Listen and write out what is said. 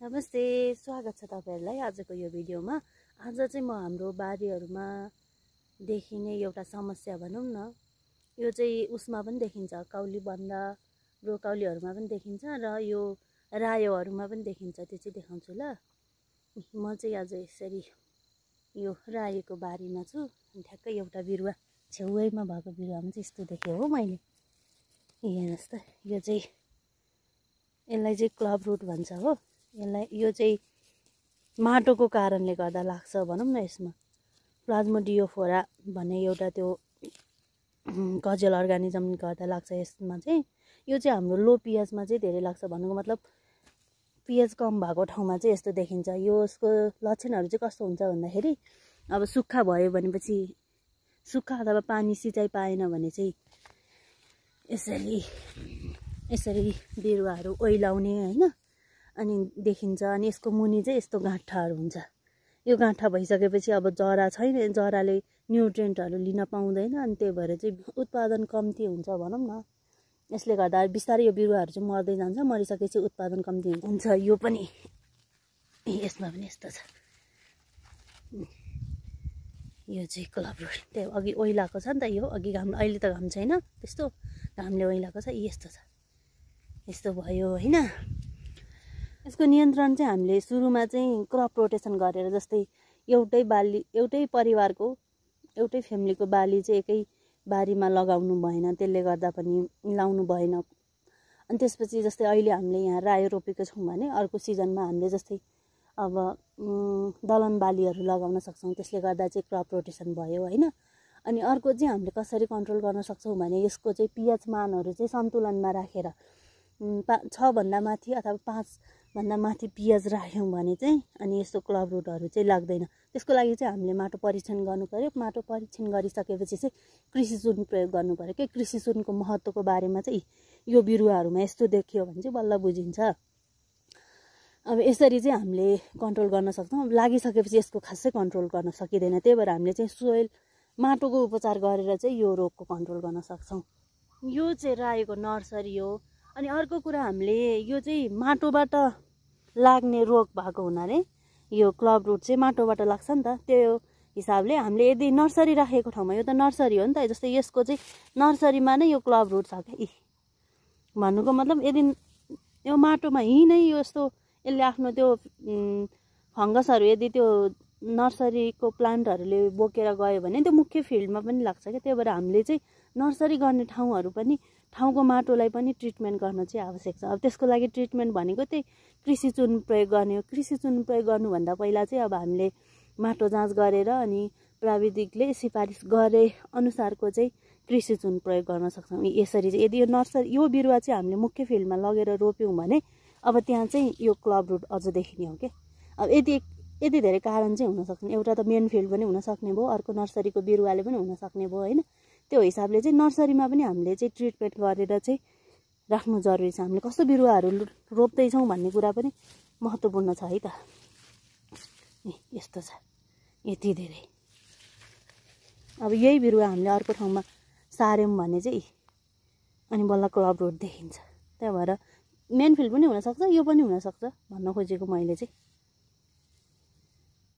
नमस्ते, स्वागत छ तपाईहरुलाई आजको यो भिडियोमा। आज चाहिँ म हाम्रो बारीहरुमा देखिने एउटा समस्या भनौं न, यो चाहिँ उसमा पनि देखिन्छ, काउली बन्दा ब्रोकाउलीहरुमा पनि देखिन्छ र यो रायोहरुमा पनि देखिन्छ। त्यो चाहिँ देखाउँछु ल। म चाहिँ आज यसरी यो रायोको बारीमा छु। ठ्याक्कै एउटा बिरुवा छेउैमा भएको बिरुवामा चाहिँ यस्तो देखे हो मैले। हेर्नुस् त, यो चाहिँ यसलाई चाहिँ क्लब रुट भन्छ हो। यो चाहिँ माटोको कारणले गर्दा लाग्छ भनौं न। यसमा प्लाज्मोडियोफोरा भन्ने एउटा त्यो कजेल अर्गानिजमले गर्दा लाग्छ। यसमा चाहिँ यो चाहिँ हाम्रो लो पीएचमा चाहिँ धेरै लाग्छ। भन्नुको मतलब पीएच कम भएको ठाउँमा चाहिँ यस्तो देखिन्छ। यसको लक्षणहरु चाहिँ कस्तो हुन्छ भन्दाखेरि, अब सुक्खा भयो भनेपछि, सुक्खा अथवा पानी सिँचाइ पाएन भने चाहिँ यसरी बिरुवाहरु ओइलाउने हैन, अनि देखिन्छ। अनि यसको मुनि चाहिँ यस्तो गाँठाहरु हुन्छ। यो गाँठा भइसकेपछि अब जरा छैन, जराले न्युट्रिएन्टहरु लिन पाउँदैन, अनि त्यही भएर चाहिँ उत्पादन कम्ती हुन्छ भनौं न। यसले गर्दा बिस्तारै यो बिरुवाहरु चाहिँ मर्दै जान्छ। मरिसकेपछि उत्पादन कम्ती हुन्छ। यो पनि यसमा पनि यस्तो छ। यो चाहिँ क्लब रुट, त्यो अघि ओइलाको छ नि त। यो अघि घाम, अहिले त घाम छैन, त्यस्तो घामले ओइलाको छ। यस्तो छ, यस्तो भयो हैन। यसको नियन्त्रण चाहिँ हामीले सुरुमा चाहिँ क्रप रोटेसन गरेर, जस्तै एउटै बाली, एउटै परिवारको, एउटै फ्यामिलीको बाली चाहिँ एकै बारीमा लगाउनु भएन। त्यसले गर्दा पनि लाउनु भएन। अनि त्यसपछि जस्तै अहिले हामीले यहाँ रायो रोपेको छौं भने अर्को सिजनमा हामीले जस्तै अब दलहन बालीहरु लगाउन सक्छौं। त्यसले गर्दा चाहिँ क्रप रोटेसन भयो हैन। अनि अर्को चाहिँ हामीले कसरी कन्ट्रोल गर्न सक्छौं भने, यसको चाहिँ पीएच मानहरु चाहिँ सन्तुलनमा राखेर 6 भन्दा माथि अथवा 5 भन्दा माथि पीएच राख्यौं भने चाहिँ अनि यस्तो क्लब रुटहरु चाहिँ लाग्दैन। त्यसको लागि चाहिँ हामीले माटो परीक्षण गर्नु पर्यो। माटो परीक्षण गरिसकेपछि चाहिँ कृषि सुन प्रयोग गर्नु पर्यो के। कृषि सुनको महत्त्वको बारेमा चाहिँ यो बिरुवाहरुमा यस्तो देखियो भने चाहिँ बल्ल बुझिन्छ। अब यसरी चाहिँ हामीले कन्ट्रोल गर्न सक्छौं। लागिसकेपछि यसको खासै कन्ट्रोल गर्न सकिदैन। त्यही भएर हामीले चाहिँ सोइल माटोको उपचार गरेर चाहिँ यो रोगको कन्ट्रोल गर्न सक्छौं। यो चाहिँ रायोको नर्सरी हो। अनि अर्को कुरा, हामीले यो चाहिँ माटोबाट लाग्ने रोग भएको हुनाले यो क्लब रुट चाहिँ माटोबाट लाग्छ नि त। त्यो हिसाबले हामीले यदि नर्सरी राखेको ठाउँमा, यो त नर्सरी हो नि त, जस्तै यसको चाहिँ नर्सरीमा नै यो क्लब रुट छ के। भन्नुको मतलब यदि यो माटोमा नै यस्तो यसले आफ्नो त्यो फंगसहरु यदि त्यो नर्सरीको प्लान्टहरुले बोकेर गयो भने त्यो मुख्य फिल्डमा पनि लाग्छ के। त्यही भएर हामीले चाहिँ नर्सरी गर्ने ठाउँहरु पनि, ठाउँको माटोलाई पनि ट्रिटमेन्ट गर्न चाहिँ आवश्यक छ। अब त्यसको लागि ट्रिटमेन्ट भनेको त्यही कृषि चुन प्रयोग गर्ने हो। कृषि चुन प्रयोग गर्नु भन्दा पहिला चाहिँ अब हामीले माटो जाँच गरेर अनि प्राविधिकले सिफारिस गरे अनुसारको चाहिँ कृषि चुन प्रयोग गर्न सक्छौं। यसरी चाहिँ यदि यो नर्सरी, यो बिरुवा चाहिँ हामीले मुख्य फिल्डमा लगेर रोप्यौं भने अब त्यहाँ चाहिँ यो क्लब रुट अझ देखिने हो के। अब यदि धेरै कारण चाहिँ हुन सक्छन्। एउटा त मेन फिल्ड पनि हुन सक्ने भयो, अर्को नर्सरीको बिरुवाले पनि हुन सक्ने भयो हैन। त्यो हिसाबले चाहिँ नर्सरीमा पनि हामीले चाहिँ ट्रिटमेन्ट गरेर चाहिँ राख्नु जरुरी छ। हामीले कस्तो बिरुवाहरु रोप्दै छौं भन्ने कुरा पनि महत्त्वपूर्ण छ है त। यस्तो छ, यति धेरै। अब यही बिरुवा हामीले अर्को ठाउँमा सार्यौं भने चाहिँ अनि बल्ल क्लब रुट देखिन्छ। त्यही भएर मेन फिल्ड पनि हुन सक्छ, यो पनि हुन सक्छ भन्न खोजेको मैले चाहिँ।